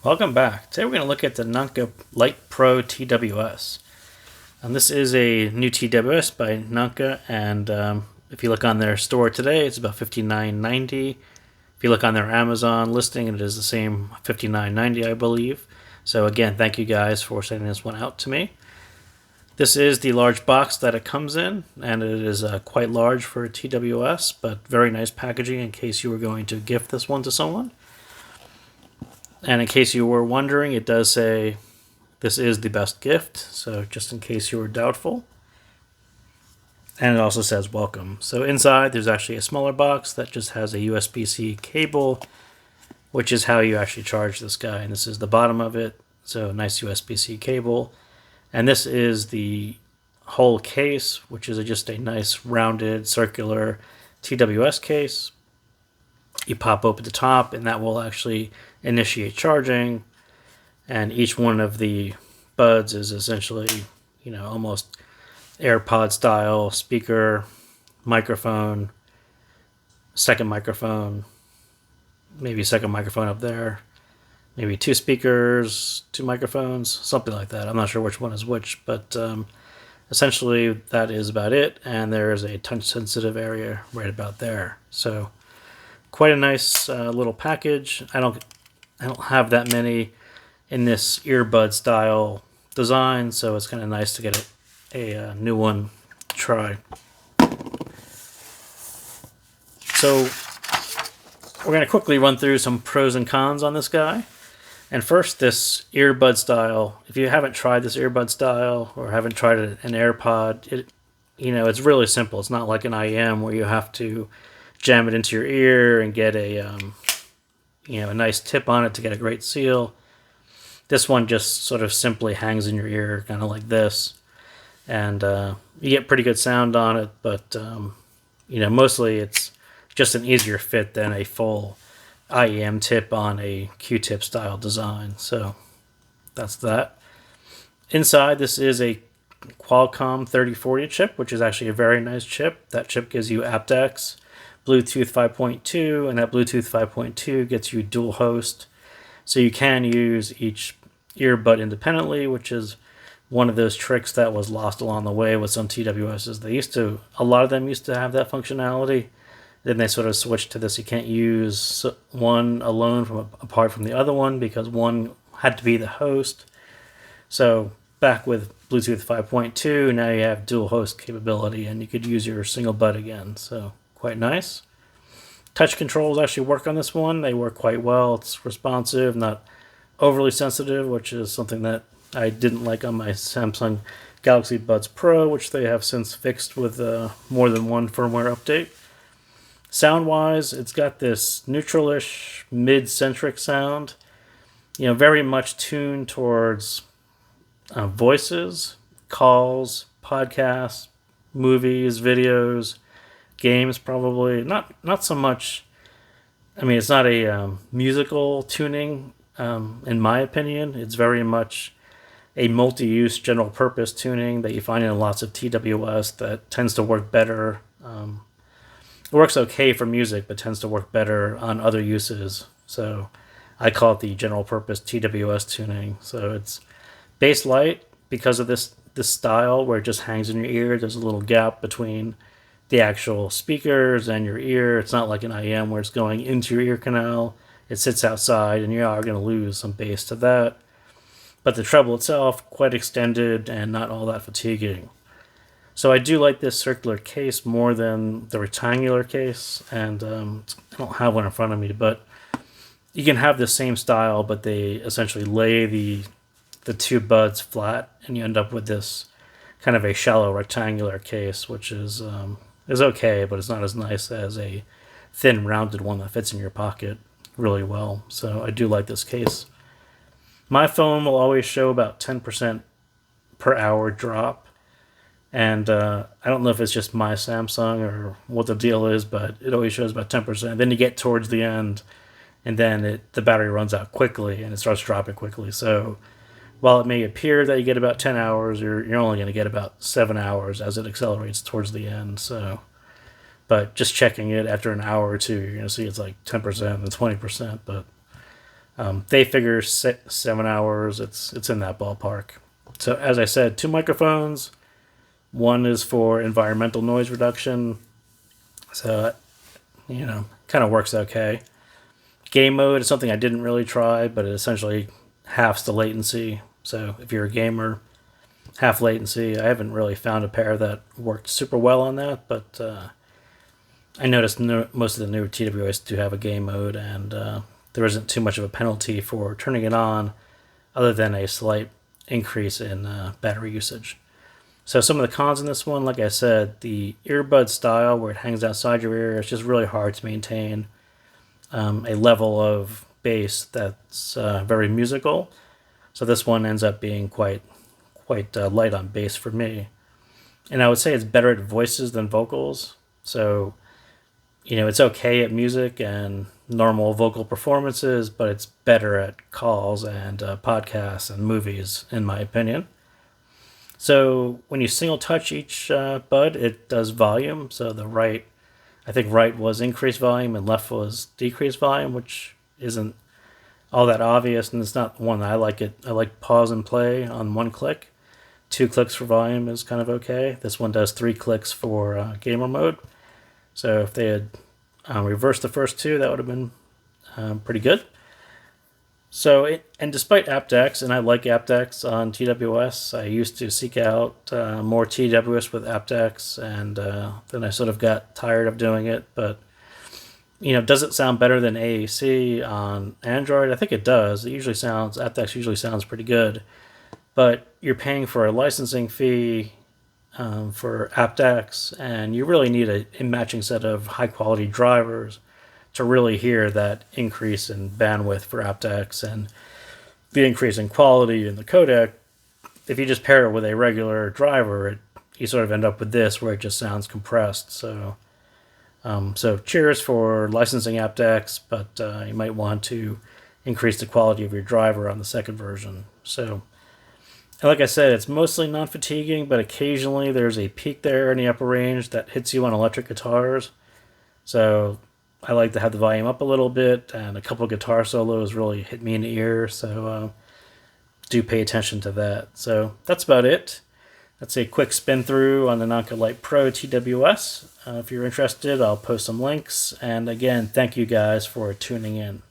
Welcome back. Today we're going to look at the Naenka Lite Pro TWS. This is a new TWS by Naenka, and if you look on their store today, it's about $59.90. If you look on their Amazon listing, it is the same $59.90, I believe. So again, thank you guys for sending this one out to me. This is the large box that it comes in, and it is quite large for a TWS, but very nice packaging in case you were going to gift this one to someone. And in case you were wondering, it does say this is the best gift, so just in case you were doubtful. And it also says welcome. So inside there's actually a smaller box that just has a USB-C cable, which is how you actually charge this guy. And this is the bottom of it, so nice USB-C cable. And this is the whole case, which is just a nice rounded circular TWS case. You pop open the top, and that will actually initiate charging. And each one of the buds is essentially, almost AirPod style speaker, microphone, second microphone, maybe second microphone up there, maybe two speakers, two microphones, something like that. I'm not sure which one is which, but essentially that is about it. And there is a touch sensitive area right about there. So quite a nice little package. I don't have that many in this earbud style design, so it's kind of nice to get a new one to try. So we're going to quickly run through some pros and cons on this guy. And first, this earbud style. If you haven't tried this earbud style or haven't tried an AirPod, it's really simple. It's not like an IM where you have to jam it into your ear and get a nice tip on it to get a great seal. This one just sort of simply hangs in your ear, kind of like this, and you get pretty good sound on it. But mostly it's just an easier fit than a full IEM tip on a Q-tip style design. So that's that. Inside, this is a Qualcomm 3040 chip, which is actually a very nice chip. That chip gives you AptX, Bluetooth 5.2, and that Bluetooth 5.2 gets you dual host. So you can use each earbud independently, which is one of those tricks that was lost along the way with some TWSs. A lot of them used to have that functionality. Then they sort of switched to this. You can't use one alone apart from the other one because one had to be the host. So back with Bluetooth 5.2, now you have dual host capability, and you could use your single bud again. So quite nice. Touch controls actually work on this one. They work quite well. It's responsive, not overly sensitive, which is something that I didn't like on my Samsung Galaxy Buds Pro, which they have since fixed with more than one firmware update. Sound-wise, it's got this neutralish, mid-centric sound, very much tuned towards voices, calls, podcasts, movies, videos, games, probably. Not so much. It's not a musical tuning, in my opinion. It's very much a multi-use general purpose tuning that you find in lots of TWS that tends to work better. It works okay for music, but tends to work better on other uses. So I call it the general purpose TWS tuning. So it's bass light because of this style where it just hangs in your ear. There's a little gap between the actual speakers and your ear. It's not like an IM where it's going into your ear canal. It sits outside, and you are going to lose some bass to that. But the treble itself, quite extended and not all that fatiguing. So I do like this circular case more than the rectangular case, and I don't have one in front of me, but you can have the same style, but they essentially lay the two buds flat, and you end up with this kind of a shallow rectangular case, which is okay, but it's not as nice as a thin rounded one that fits in your pocket really well. So I do like this case. My phone will always show about 10% per hour drop. And I don't know if it's just my Samsung or what the deal is, but it always shows about 10%. Then you get towards the end, and then the battery runs out quickly, and it starts dropping quickly. So while it may appear that you get about 10 hours, you're only going to get about 7 hours as it accelerates towards the end. But just checking it after an hour or two, you're going to see it's like 10% and 20%. But They figure 7 hours. It's in that ballpark. So as I said, 2 microphones. One is for environmental noise reduction. So, kind of works okay. Game mode is something I didn't really try, but it essentially halves the latency. So if you're a gamer, half latency. I haven't really found a pair that worked super well on that, but I noticed most of the newer TWS do have a game mode, and there isn't too much of a penalty for turning it on, other than a slight increase in battery usage. So some of the cons in this one, like I said, the earbud style where it hangs outside your ear is just really hard to maintain a level of bass that's very musical. So this one ends up being quite light on bass for me. And I would say it's better at voices than vocals. So, it's okay at music and normal vocal performances, but it's better at calls and podcasts and movies, in my opinion. So when you single touch each bud, it does volume. So I think right was increased volume and left was decreased volume, which isn't all that obvious, and it's not one that I like. I like pause and play on one click. 2 clicks for volume is kind of okay. This one does 3 clicks for gamer mode. So if they had reversed the first two, that would have been pretty good. So, and despite AptX, and I like AptX on TWS, I used to seek out more TWS with AptX, and then I sort of got tired of doing it. But, does it sound better than AAC on Android? I think it does. AptX usually sounds pretty good. But you're paying for a licensing fee for AptX, and you really need a matching set of high-quality drivers to really hear that increase in bandwidth for AptX and the increase in quality in the codec. If you just pair it with a regular driver, you sort of end up with this where it just sounds compressed. So cheers for licensing AptX, but you might want to increase the quality of your driver on the second version. So, and like I said, it's mostly non-fatiguing, but occasionally there's a peak there in the upper range that hits you on electric guitars. So I like to have the volume up a little bit, and a couple of guitar solos really hit me in the ear, so do pay attention to that. So that's about it. That's a quick spin through on the Naenka Lite Pro TWS. If you're interested, I'll post some links. And again, thank you guys for tuning in.